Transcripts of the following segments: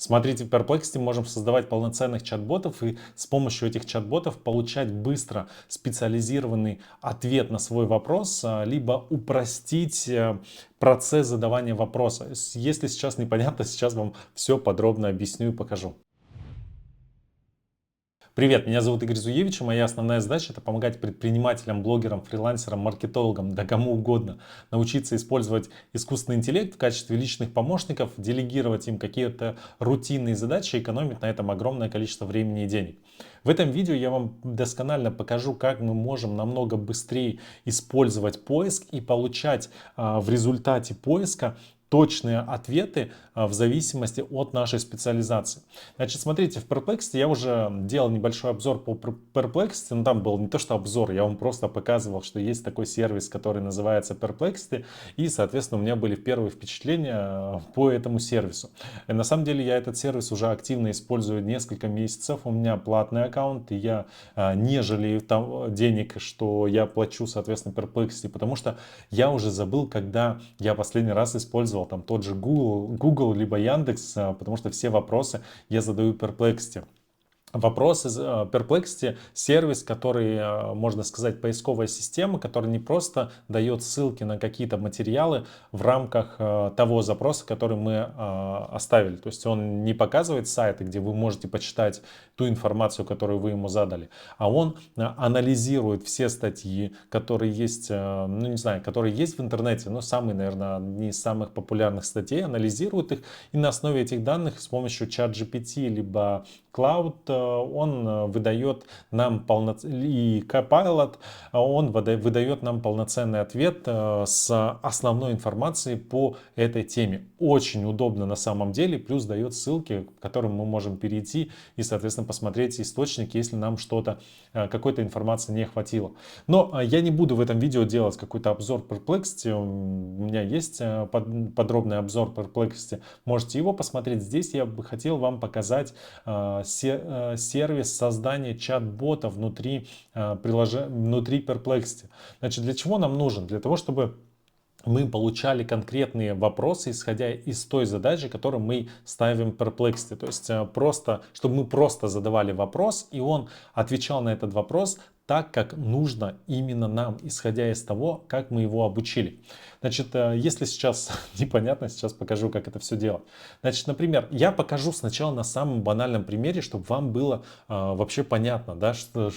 Смотрите, в Perplexity можем создавать полноценных чат-ботов и с помощью этих чат-ботов получать быстро специализированный ответ на свой вопрос, либо упростить процесс задавания вопроса. Если сейчас непонятно, сейчас вам все подробно объясню и покажу. Привет, меня зовут Игорь Зуевич, и моя основная задача — это помогать предпринимателям, блогерам, фрилансерам, маркетологам, да кому угодно научиться использовать искусственный интеллект в качестве личных помощников, делегировать им какие-то рутинные задачи и экономить на этом огромное количество времени и денег. В этом видео я вам досконально покажу, как мы можем намного быстрее использовать поиск и получать в результате поиска точные ответы в зависимости от нашей специализации. Значит, смотрите, в Perplexity я уже делал небольшой обзор по Perplexity, но там был не то что обзор, я вам просто показывал, что есть такой сервис, который называется Perplexity, и, соответственно, у меня были первые впечатления по этому сервису. И на самом деле я этот сервис уже активно использую несколько месяцев, у меня платный аккаунт, и я не жалею денег, что я плачу, соответственно, Perplexity, потому что я уже забыл, когда я последний раз использовал там тот же Google либо Яндекс, потому что все вопросы я задаю Perplexity. Вопрос из Perplexity — сервис, который, можно сказать, поисковая система, которая не просто дает ссылки на какие-то материалы в рамках того запроса, который мы оставили. То есть он не показывает сайты, где вы можете почитать ту информацию, которую вы ему задали, а он анализирует все статьи, которые есть, ну не знаю, которые есть в интернете, но самые, наверное, одни из самых популярных статей, анализирует их, и на основе этих данных с помощью ChatGPT либо Cloud он выдает нам и Copilot, он выдает нам полноценный ответ с основной информацией по этой теме. Очень удобно на самом деле, плюс дает ссылки, к которым мы можем перейти и, соответственно, посмотреть источники, если нам какой-то информации не хватило. Но я не буду в этом видео делать какой-то обзор Perplexity, у меня есть подробный обзор Perplexity, можете его посмотреть. Здесь я бы хотел вам показать сервис создания чат-бота внутри Perplexity. Значит, для чего нам нужен? Для того, чтобы мы получали конкретные вопросы, исходя из той задачи, которую мы ставим в Perplexity. То есть чтобы мы просто задавали вопрос, и он отвечал на этот вопрос так, как нужно именно нам, исходя из того, как мы его обучили. Значит, если сейчас непонятно, сейчас покажу, как это все делать. Значит, например, я покажу сначала на самом банальном примере, чтобы вам было вообще понятно, да, что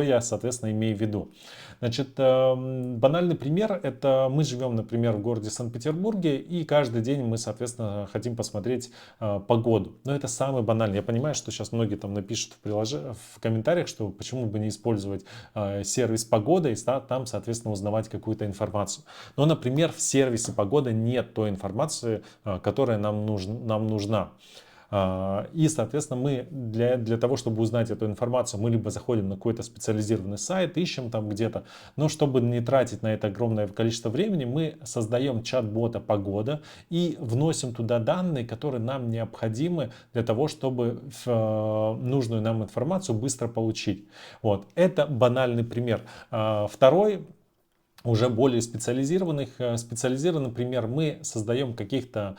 я, соответственно, имею в виду. Значит, банальный пример — это мы живем, например, в городе Санкт-Петербурге, и каждый день мы, соответственно, хотим посмотреть погоду. Но это самый банальный. Я понимаю, что сейчас многие там напишут в комментариях, что почему бы не использовать сервис погода и там, соответственно, узнавать какую-то информацию. Но, например, в сервисе погода нет той информации, которая нам нужна. И, соответственно, мы для того, чтобы узнать эту информацию, мы либо заходим на какой-то специализированный сайт, ищем там где-то, но чтобы не тратить на это огромное количество времени, мы создаем чат-бота «Погода» и вносим туда данные, которые нам необходимы для того, чтобы нужную нам информацию быстро получить. Вот. Это банальный пример. Второй, уже более специализированный пример, мы создаем каких-то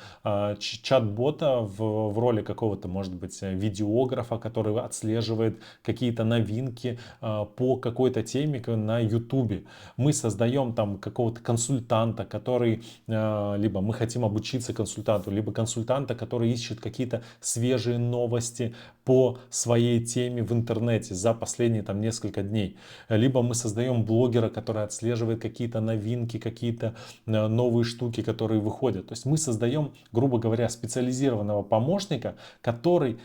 чат-бота в роли какого-то, может быть, видеографа, который отслеживает какие-то новинки по какой-то теме на YouTube. Мы создаем там какого-то консультанта, который, либо мы хотим обучиться консультанту, либо консультанта, который ищет какие-то свежие новости по своей теме в интернете за последние там несколько дней. Либо мы создаем блогера, который отслеживает какие-то новинки, какие-то новые штуки, которые выходят. То есть мы создаем, грубо говоря, специализированного помощника, который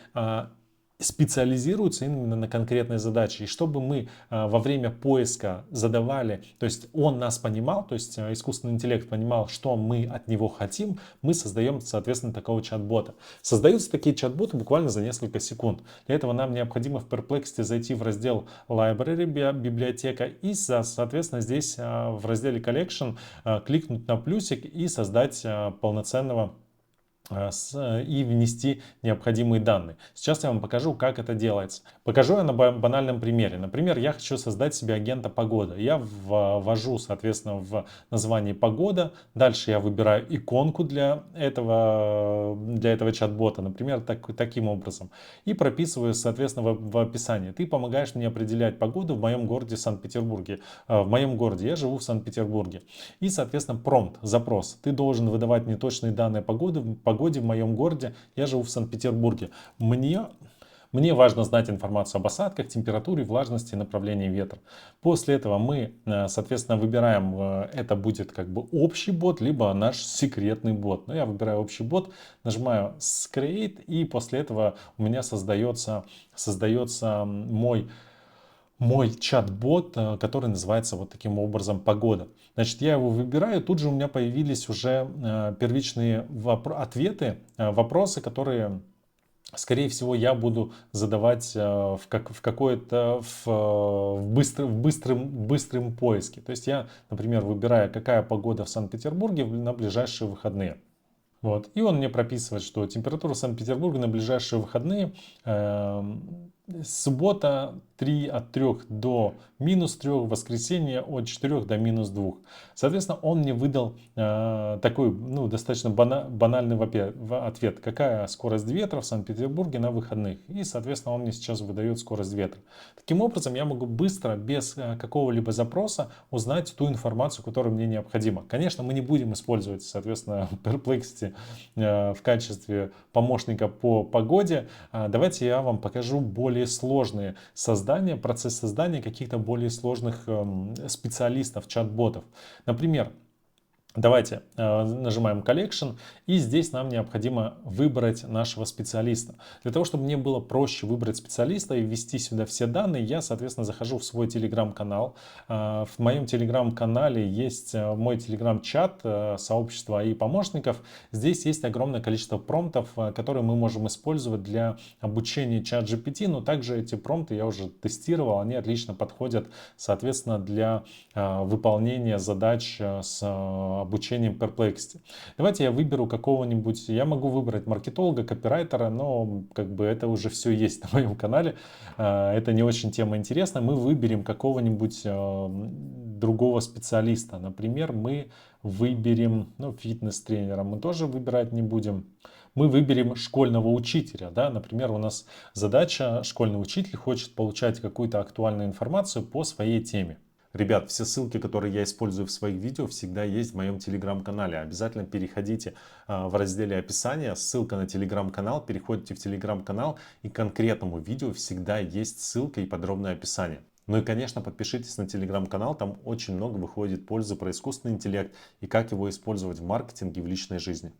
специализируется именно на конкретной задаче. И чтобы мы во время поиска задавали, то есть он нас понимал, то есть искусственный интеллект понимал, что мы от него хотим, мы создаем, соответственно, такого чат-бота. Создаются такие чат-боты буквально за несколько секунд. Для этого нам необходимо в Perplexity зайти в раздел Library, библиотека, и, соответственно, здесь в разделе Collection кликнуть на плюсик и создать полноценного и внести необходимые данные. Сейчас я вам покажу, как это делается. Покажу я на банальном примере. Например, я хочу создать себе агента погода. Я ввожу, соответственно, в название погода. Дальше я выбираю иконку для этого чат-бота, например, таким образом. И прописываю, соответственно, в описании. Ты помогаешь мне определять погоду в моем городе Санкт-Петербурге. В моем городе. Я живу в Санкт-Петербурге. И, соответственно, промпт, запрос. Ты должен выдавать мне точные данные погоды в моем городе. Я живу в Санкт-Петербурге. Мне важно знать информацию об осадках, температуре, влажности, направлении ветра. После этого мы, соответственно, выбираем, это будет как бы общий бот, либо наш секретный бот. Но я выбираю общий бот, нажимаю Create, и после этого у меня создается мой чат-бот, который называется вот таким образом «Погода». Значит, я его выбираю, тут же у меня появились уже первичные ответы, вопросы, которые, скорее всего, я буду задавать в быстром поиске. То есть я, например, выбираю, какая погода в Санкт-Петербурге на ближайшие выходные. Вот. И он мне прописывает, что температура Санкт-Петербурга на ближайшие выходные суббота от 3 до -3, воскресенье от 4 до -2. Соответственно, он мне выдал такой достаточно банальный ответ. Какая скорость ветра в Санкт-Петербурге на выходных? И, соответственно, он мне сейчас выдает скорость ветра. Таким образом, я могу быстро, без какого-либо запроса, узнать ту информацию, которая мне необходима. Конечно, мы не будем использовать, соответственно, Perplexity в качестве помощника по погоде. Давайте я вам покажу более сложные процесс создания каких-то более сложных специалистов, чат-ботов. Например, давайте нажимаем Collection, и здесь нам необходимо выбрать нашего специалиста. Для того, чтобы мне было проще выбрать специалиста и ввести сюда все данные, я, соответственно, захожу в свой телеграм-канал. В моем телеграм-канале есть мой телеграм-чат, сообщество АИ помощников. Здесь есть огромное количество промптов, которые мы можем использовать для обучения чат GPT, но также эти промпты я уже тестировал, они отлично подходят, соответственно, для выполнения задач с обучением Perplexity. Давайте я выберу какого-нибудь, я могу выбрать маркетолога, копирайтера, но как бы это уже все есть на моем канале. Это не очень тема интересна. Мы выберем какого-нибудь другого специалиста. Например, мы выберем, фитнес-тренера мы тоже выбирать не будем. Мы выберем школьного учителя. Да? Например, у нас задача: школьный учитель хочет получать какую-то актуальную информацию по своей теме. Ребят, все ссылки, которые я использую в своих видео, всегда есть в моем телеграм-канале. Обязательно переходите в разделе описания, ссылка на телеграм-канал, переходите в телеграм-канал, и к конкретному видео всегда есть ссылка и подробное описание. Ну и, конечно, подпишитесь на телеграм-канал, там очень много выходит пользы про искусственный интеллект и как его использовать в маркетинге и в личной жизни.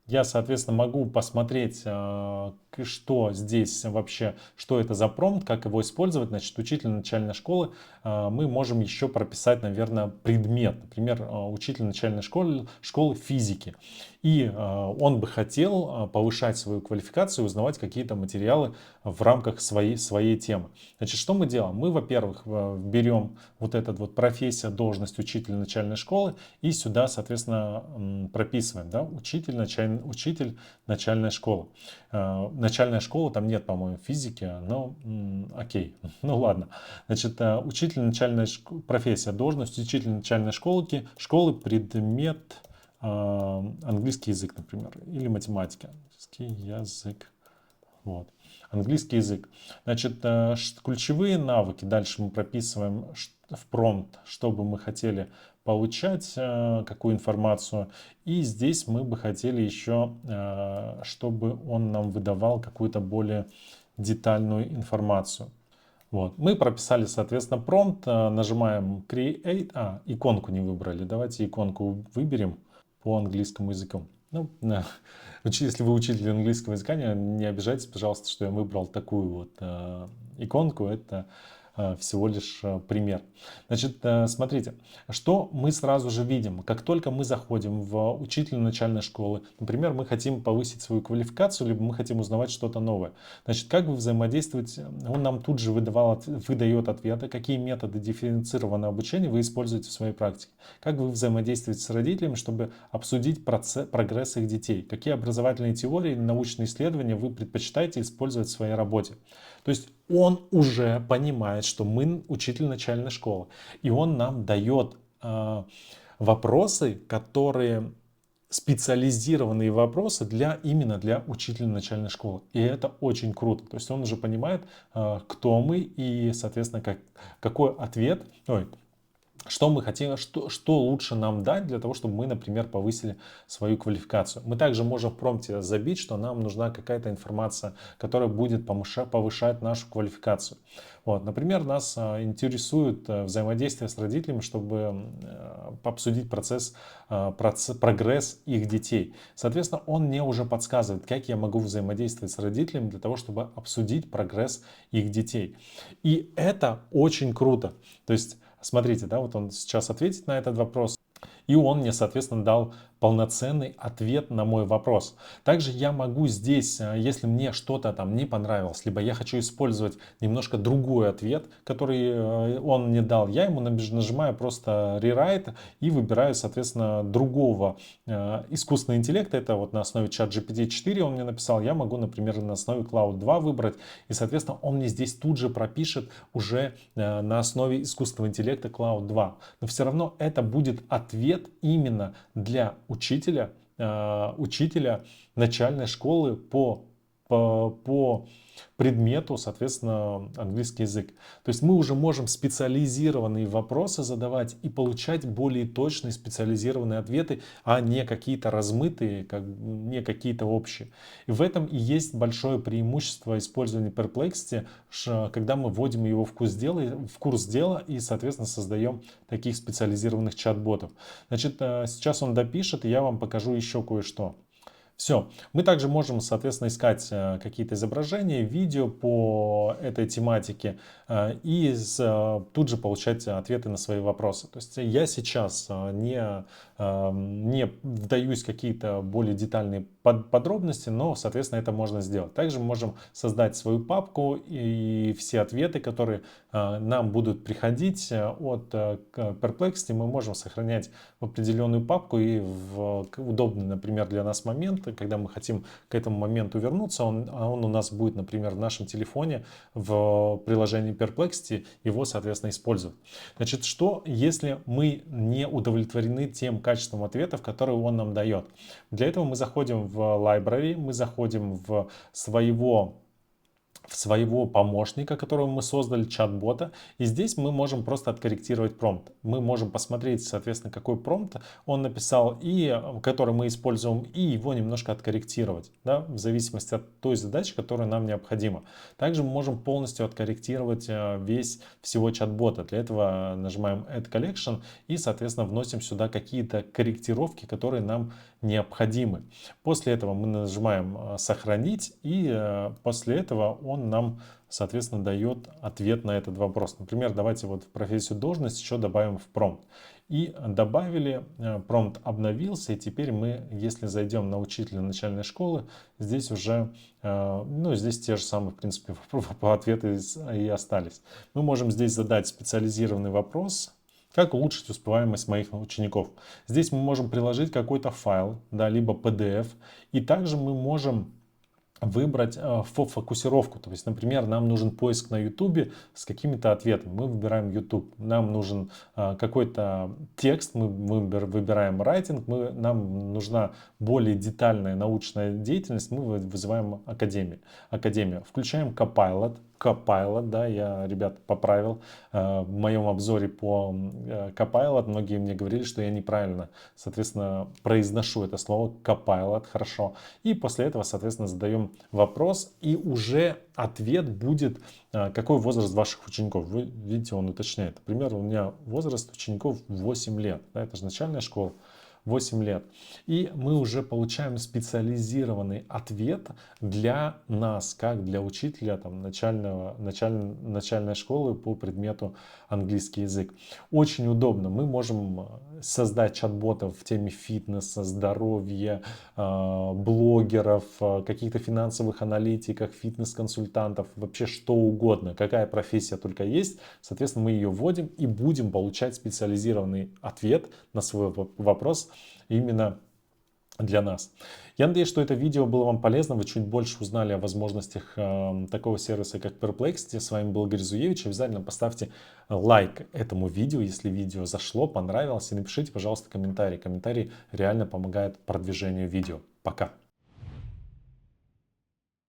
Я, соответственно, могу посмотреть, что здесь вообще, что это за промпт, как его использовать. Значит, учитель начальной школы, мы можем еще прописать, наверное, предмет. Например, учитель начальной школы физики. И он бы хотел повышать свою квалификацию и узнавать какие-то материалы в рамках своей темы. Значит, что мы делаем? Мы, во-первых, берем вот этот вот профессия, должность учителя начальной школы и сюда, соответственно, прописываем, да, учитель начальной школы. Начальная школа, там нет, по-моему, физики, но окей, ну ладно. Значит, учитель начальной профессия, должность учитель начальной школы, предмет английский язык, например, или математика. Английский язык. Вот. Английский язык. Значит, ключевые навыки. Дальше мы прописываем в промпт, что бы мы хотели получать, какую информацию. И здесь мы бы хотели еще, чтобы он нам выдавал какую-то более детальную информацию. Вот. Мы прописали, соответственно, промпт, нажимаем Create. Иконку не выбрали. Давайте иконку выберем по английскому языку. Ну, если вы учитель английского языка, не обижайтесь, пожалуйста, что я выбрал такую вот иконку. Это всего лишь пример. Значит, смотрите, что мы сразу же видим, как только мы заходим в учителя начальной школы, например, мы хотим повысить свою квалификацию, либо мы хотим узнавать что-то новое. Значит, как вы взаимодействуете, он нам тут же выдает ответы, какие методы дифференцированного обучения вы используете в своей практике, как вы взаимодействуете с родителями, чтобы обсудить прогресс их детей, какие образовательные теории, научные исследования вы предпочитаете использовать в своей работе. То есть он уже понимает, что мы учитель начальной школы, и он нам дает вопросы, которые специализированные вопросы именно для учителя начальной школы. И это очень круто. То есть он уже понимает, кто мы и, соответственно, какой ответ, что мы хотим, что лучше нам дать для того, чтобы мы, например, повысили свою квалификацию. Мы также можем в промпте забить, что нам нужна какая-то информация, которая будет повышать нашу квалификацию. Вот, например, нас интересует взаимодействие с родителями, чтобы обсудить прогресс их детей. Соответственно, он мне уже подсказывает, как я могу взаимодействовать с родителями для того, чтобы обсудить прогресс их детей. И это очень круто. То есть, смотрите, да, вот он сейчас ответит на этот вопрос, и он мне, соответственно, дал полноценный ответ на мой вопрос. Также я могу здесь, если мне что-то там не понравилось, либо я хочу использовать немножко другой ответ, который он мне дал, я ему нажимаю просто Rewrite и выбираю, соответственно, другого искусственного интеллекта. Это вот на основе ChatGPT 4 он мне написал. Я могу, например, на основе Cloud 2 выбрать. И, соответственно, он мне здесь тут же пропишет уже на основе искусственного интеллекта Cloud 2. Но все равно это будет ответ именно для учителя начальной школы по предмету, соответственно, английский язык. То есть мы уже можем специализированные вопросы задавать и получать более точные специализированные ответы, а не какие-то размытые, не какие-то общие. И в этом и есть большое преимущество использования Perplexity, когда мы вводим его в курс дела и, соответственно, создаем таких специализированных чат-ботов. Значит, сейчас он допишет, и я вам покажу еще кое-что. Все. Мы также можем, соответственно, искать какие-то изображения, видео по этой тематике и тут же получать ответы на свои вопросы. То есть я сейчас не вдаюсь в какие-то более детальные подробности, но, соответственно, это можно сделать. Также мы можем создать свою папку, и все ответы, которые нам будут приходить от Perplexity, мы можем сохранять в определенную папку и в удобный, например, для нас момент, когда мы хотим к этому моменту вернуться, он у нас будет, например, в нашем телефоне в приложении Perplexity, его, соответственно, использовать. Значит, что если мы не удовлетворены тем качеством ответов, которые он нам дает? Для этого мы заходим в library, мы заходим в своего помощника, которого мы создали, чат-бота. И здесь мы можем просто откорректировать промпт. Мы можем посмотреть, соответственно, какой промпт он написал, и который мы используем, и его немножко откорректировать, да, в зависимости от той задачи, которая нам необходима. Также мы можем полностью откорректировать всего чат-бота. Для этого нажимаем Add Collection и, соответственно, вносим сюда какие-то корректировки, которые нам необходимы. После этого мы нажимаем «Сохранить», и после этого он нам, соответственно, дает ответ на этот вопрос. Например, давайте вот в профессию должность еще добавим в промпт. И добавили, промпт обновился, и теперь мы, если зайдем на учителя начальной школы, здесь уже, здесь те же самые, в принципе, ответы и остались. Мы можем здесь задать специализированный вопрос. Как улучшить успеваемость моих учеников? Здесь мы можем приложить какой-то файл, да, либо PDF, и также мы можем выбрать фокусировку. То есть, например, нам нужен поиск на YouTube с какими-то ответами. Мы выбираем YouTube. Нам нужен какой-то текст, мы выбираем writing, нам нужна более детальная научная деятельность, мы вызываем Академию. Включаем Copilot, да, я, ребят, поправил в моем обзоре по Copilot. Многие мне говорили, что я неправильно, соответственно, произношу это слово Copilot, хорошо. И после этого, соответственно, задаем вопрос, и уже ответ будет, какой возраст ваших учеников. Вы видите, он уточняет. Например, у меня возраст учеников 8 лет, да, это же начальная школа. 8 лет. И мы уже получаем специализированный ответ для нас, как для учителя там, начальной школы по предмету английский язык. Очень удобно. Мы можем создать чат-ботов в теме фитнеса, здоровья, блогеров, каких-то финансовых аналитиков, фитнес-консультантов, вообще что угодно. Какая профессия только есть, соответственно, мы ее вводим и будем получать специализированный ответ на свой вопрос именно для нас. Я надеюсь, что это видео было вам полезно, вы чуть больше узнали о возможностях такого сервиса, как Perplexity. С вами был Игорь Зуевич. Обязательно поставьте лайк этому видео, если видео зашло, понравилось, и напишите, пожалуйста, комментарий. Комментарий реально помогает продвижению видео. Пока!